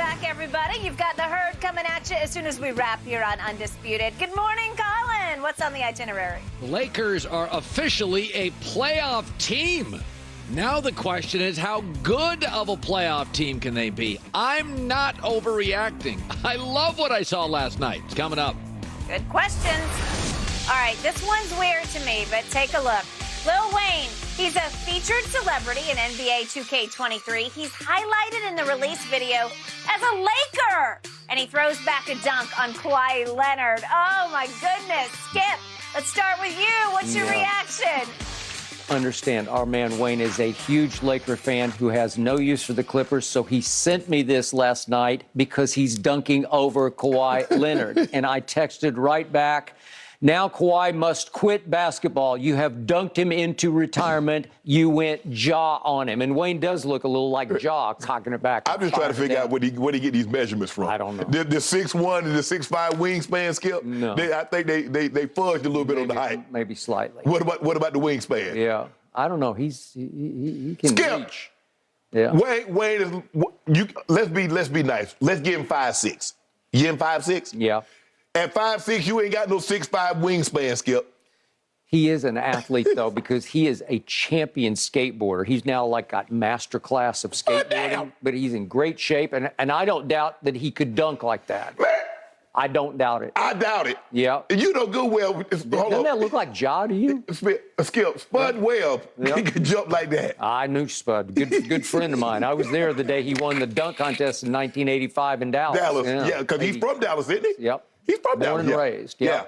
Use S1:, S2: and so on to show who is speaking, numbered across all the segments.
S1: back, everybody. You've got the herd coming at you as soon as we wrap here on Undisputed. Good morning, Colin. What's on the itinerary?
S2: The Lakers are officially a playoff team. Now the question is, how good of a playoff team can they be? I'm not overreacting. I love what I saw last night. It's coming up.
S1: Good questions. All right, this one's weird to me, but take a look. Lil Wayne, he's a featured celebrity in NBA 2K23. He's highlighted in the release video as a Laker. And he throws back a dunk on Kawhi Leonard. Oh, my goodness. Skip, let's start with you. What's your reaction?
S3: Understand, our man Wayne is a huge Laker fan who has no use for the Clippers, so he sent me this last night because he's dunking over Kawhi Leonard. And I texted right back, now Kawhi must quit basketball. You have dunked him into retirement. You went jaw on him. And Wayne does look a little like jaw, cocking it back.
S4: I'm just trying to figure out where he get these measurements from.
S3: I don't know.
S4: The 6'1" and the 6'5" wingspan, Skip?
S3: No.
S4: I think they fudged a little bit on the height.
S3: Maybe slightly.
S4: What about the wingspan?
S3: Yeah. I don't know. He can
S4: Skip.
S3: reach. Yeah.
S4: Wayne is let's be nice. Let's give him 5'6". You give him 5'6"?
S3: Yeah.
S4: At 5'6", you ain't got no 6'5" wingspan, Skip.
S3: He is an athlete, though, because he is a champion skateboarder. He's now, got master class of skateboarding, but he's in great shape, and I don't doubt that he could dunk like that.
S4: Man,
S3: I don't doubt it.
S4: I doubt it.
S3: Yeah.
S4: And you know good well.
S3: Doesn't that look like Ja to you?
S4: Skip, Spud Webb, he could jump like that.
S3: I knew Spud. Good friend of mine. I was there the day he won the dunk contest in 1985 in Dallas.
S4: Dallas, yeah, because he's from Dallas, isn't he?
S3: Yep.
S4: He's from Dallas.
S3: Born and raised. Yeah.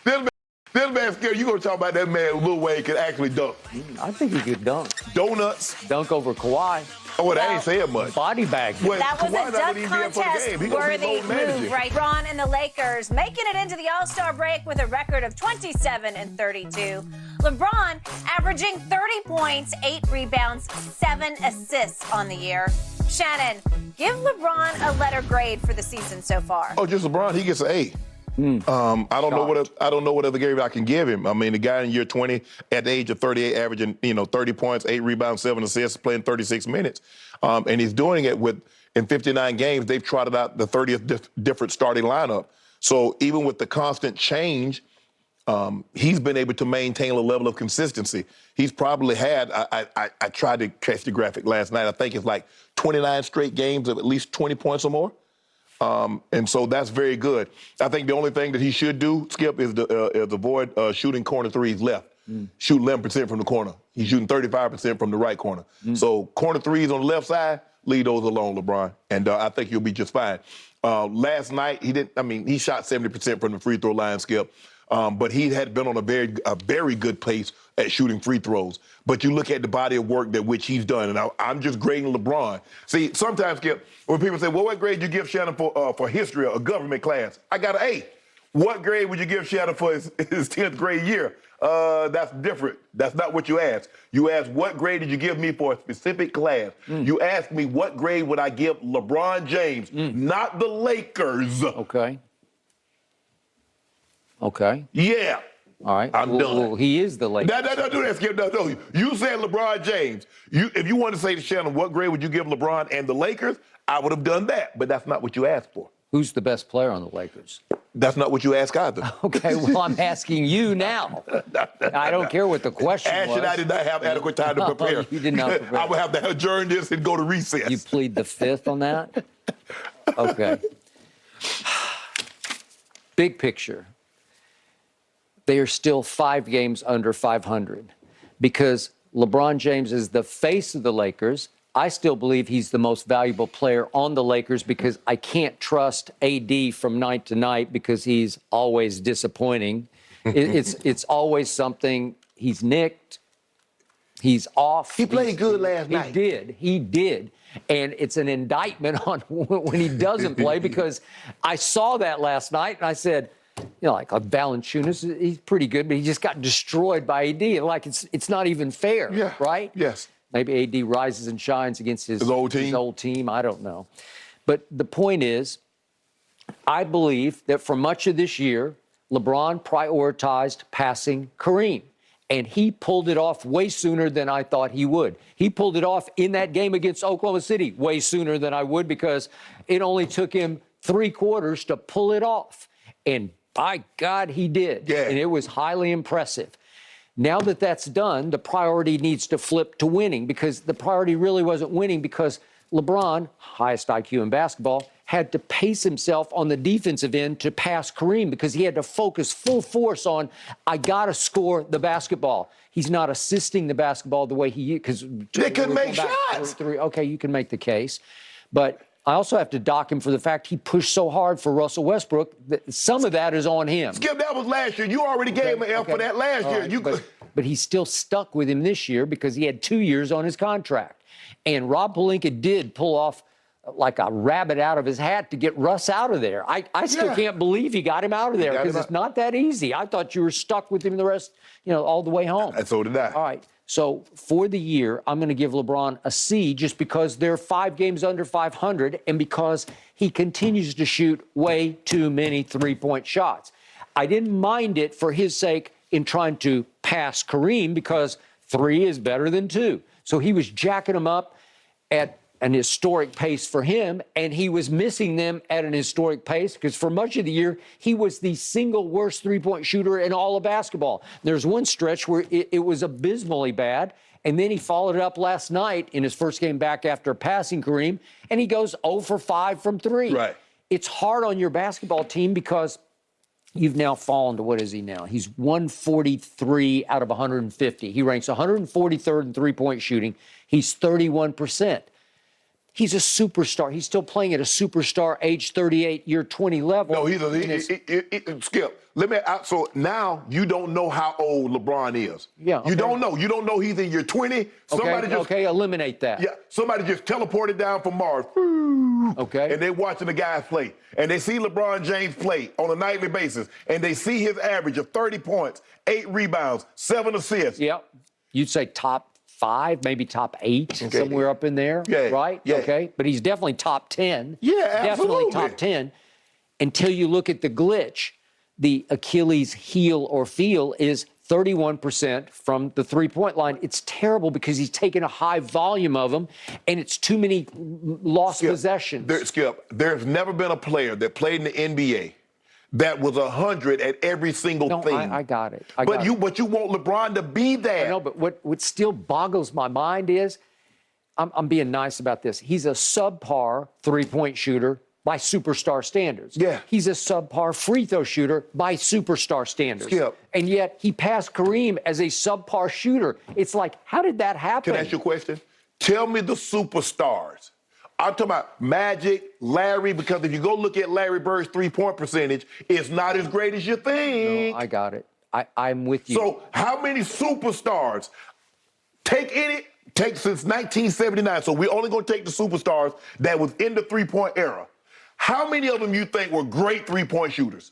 S4: This man, Skip, you gonna talk about that man Lil Wayne can actually dunk?
S3: I think he could dunk.
S4: Donuts.
S3: Dunk over Kawhi.
S4: Oh, that ain't saying much.
S3: Body bag.
S4: Well,
S1: That was
S4: Kawhi
S1: a
S4: not gonna
S1: dunk
S4: even be up for the game. He gonna be
S1: contest-worthy
S4: load managing.
S1: move, right? Ron and the Lakers making it into the All-Star break with a record of 27 and 32. LeBron averaging 30 points, 8 rebounds, 7 assists on the year. Shannon, give LeBron a letter grade for the season so far.
S4: Oh, just LeBron, he gets an A. I don't know what other grade I can give him. I mean, the guy in year 20, at the age of 38, averaging 30 points, 8 rebounds, 7 assists, playing 36 minutes, and he's doing it in 59 games. They've trotted out the 30th different starting lineup. So even with the constant change, he's been able to maintain a level of consistency. He's probably had. I tried to catch the graphic last night. I think it's like 29 straight games of at least 20 points or more. And so that's very good. I think the only thing that he should do, Skip, is avoid shooting corner threes left. Shoot 11% from the corner. He's shooting 35% from the right corner. So corner threes on the left side, leave those alone, LeBron. And I think you'll be just fine. Last night, he shot 70% from the free throw line, Skip. But he had been on a very good pace at shooting free throws. But you look at the body of work that which he's done, and I'm just grading LeBron. See, sometimes, Skip, when people say, well, what grade you give Shannon for history or a government class? I got an A. What grade would you give Shannon for his 10th grade year? That's different. That's not what you asked. You asked, what grade did you give me for a specific class? You asked me, what grade would I give LeBron James, not the Lakers?
S3: Okay. Okay.
S4: Yeah.
S3: All right.
S4: I'm done.
S3: Well, he is the Lakers.
S4: No, do that, Skip. No. You said LeBron James. If you want to say to Shannon, what grade would you give LeBron and the Lakers? I would have done that, but that's not what you asked for.
S3: Who's the best player on the Lakers?
S4: That's not what you asked either.
S3: Okay, well, I'm asking you now. I don't care what the question
S4: Ash
S3: was.
S4: and I did not have adequate time to prepare.
S3: You did not prepare.
S4: I would have to adjourn this and go to recess.
S3: You plead the fifth on that? Okay. Big picture. They are still 5 games under 500 because LeBron James is the face of the Lakers. I still believe he's the most valuable player on the Lakers because I can't trust AD from night to night because he's always disappointing. It's always something. He's nicked. He's off.
S4: He played good last night.
S3: He did. And it's an indictment on when he doesn't play because I saw that last night and I said, like Valanciunas, he's pretty good, but he just got destroyed by AD. Like it's not even fair, right?
S4: Yes.
S3: Maybe AD rises and shines against his
S4: old team.
S3: I don't know. But the point is, I believe that for much of this year, LeBron prioritized passing Kareem. And he pulled it off way sooner than I thought he would. He pulled it off in that game against Oklahoma City way sooner than I would, because it only took him 3 quarters to pull it off. And by God, he did.
S4: Yeah.
S3: And it was highly impressive. Now that that's done, the priority needs to flip to winning, because the priority really wasn't winning, because LeBron, highest IQ in basketball, had to pace himself on the defensive end to pass Kareem, because he had to focus full force on, I got to score the basketball. He's not assisting the basketball the way he, because
S4: they can make shots.
S3: Okay, you can make the case. But I also have to dock him for the fact he pushed so hard for Russell Westbrook. That some of that is on him.
S4: Skip, that was last year. You already gave him an F for that last year.
S3: Right, but he's still stuck with him this year because he had 2 years on his contract. And Rob Pelinka did pull off like a rabbit out of his hat to get Russ out of there. I still can't believe he got him out of there, because it's not that easy. I thought you were stuck with him the rest, all the way home.
S4: And so did I.
S3: All right. So for the year, I'm going to give LeBron a C, just because they're 5 games under 500 and because he continues to shoot way too many three-point shots. I didn't mind it for his sake in trying to pass Kareem, because 3 is better than 2. So he was jacking them up at an historic pace for him, and he was missing them at an historic pace, because for much of the year, he was the single worst three-point shooter in all of basketball. There's one stretch where it was abysmally bad, and then he followed it up last night in his first game back after passing Kareem, and he goes 0 for 5 from 3.
S4: Right.
S3: It's hard on your basketball team, because you've now fallen to, what is he now? He's 143 out of 150. He ranks 143rd in three-point shooting. He's 31%. He's a superstar. He's still playing at a superstar age 38, year 20 level.
S4: No, Skip, so now you don't know how old LeBron is.
S3: Yeah. Okay.
S4: You don't know. You don't know he's in year 20.
S3: Okay, eliminate that.
S4: Yeah, somebody just teleported down from Mars.
S3: Okay.
S4: And they're watching the guys play. And they see LeBron James play on a nightly basis. And they see his average of 30 points, 8 rebounds, 7 assists.
S3: Yep. You'd say top 5, maybe top 8, somewhere up in there, right?
S4: Yeah.
S3: Okay, but he's definitely top 10.
S4: Yeah,
S3: definitely
S4: absolutely.
S3: top 10. Until you look at the glitch, the Achilles heel or feel is 31% from the three-point line. It's terrible, because he's taking a high volume of them, and it's too many lost possessions.
S4: There's never been a player that played in the NBA that was 100 at every single thing.
S3: I got it.
S4: But you want LeBron to be there.
S3: I know, but what still boggles my mind is, I'm being nice about this, he's a subpar three-point shooter by superstar standards.
S4: Yeah.
S3: He's a subpar free throw shooter by superstar standards.
S4: Skip.
S3: And yet he passed Kareem as a subpar shooter. It's like, how did that happen?
S4: Can I ask you a question? Tell me the superstars. I'm talking about Magic, Larry, because if you go look at Larry Bird's three-point percentage, it's not as great as you think.
S3: No, I got it. I'm with you.
S4: So how many superstars? Take since 1979, so we're only going to take the superstars that was in the three-point era. How many of them you think were great three-point shooters?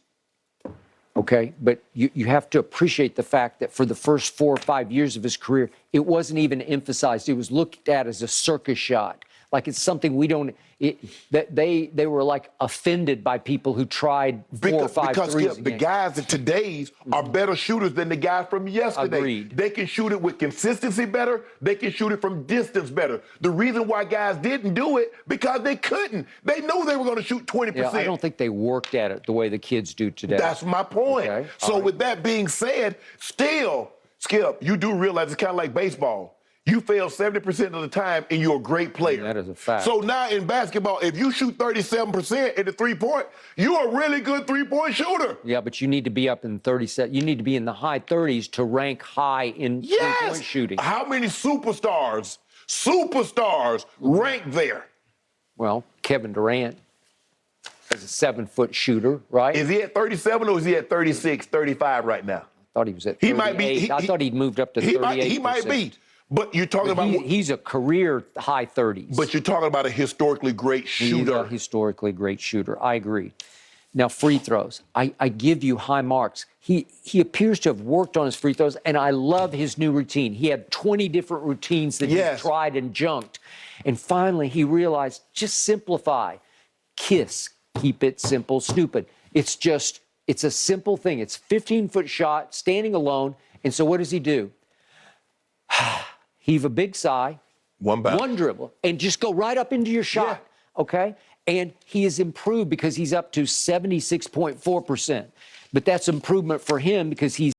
S3: Okay, but you have to appreciate the fact that for the first 4 or 5 years of his career, it wasn't even emphasized. It was looked at as a circus shot. Like it's something we don't, they were like offended by people who tried 4 or 5 threes.
S4: Because the guys of today's are better shooters than the guys from yesterday.
S3: Agreed.
S4: They can shoot it with consistency better. They can shoot it from distance better. The reason why guys didn't do it, because they couldn't. They knew they were going to shoot 20%.
S3: Yeah, I don't think they worked at it the way the kids do today.
S4: That's my point.
S3: Okay.
S4: So with that being said, still, Skip, you do realize it's kind of like baseball. You fail 70% of the time, and you're a great player.
S3: That is a fact.
S4: So now in basketball, if you shoot 37% at the three-point, you're a really good three-point shooter.
S3: Yeah, but you need to be up in 37. You need to be in the high 30s to rank high in three-point shooting.
S4: How many superstars rank there?
S3: Well, Kevin Durant is a 7-foot shooter, right?
S4: Is he at 37 or is he at 36, 35 right now?
S3: I thought he was at 38.
S4: He might be.
S3: I thought he'd moved up to 38%.
S4: He might be. But you're talking about...
S3: He's a career high 30s.
S4: But you're talking about a historically great shooter.
S3: He's a historically great shooter. I agree. Now, free throws. I give you high marks. He appears to have worked on his free throws, and I love his new routine. He had 20 different routines that he tried and junked. And finally, he realized, just simplify. KISS. Keep it simple, stupid. It's a simple thing. It's 15-foot shot, standing alone, And so what does he do? Heave a big sigh,
S4: One bounce.
S3: one dribble, and just go right up into your shot, okay? And he has improved because he's up to 76.4%. But that's improvement for him because he's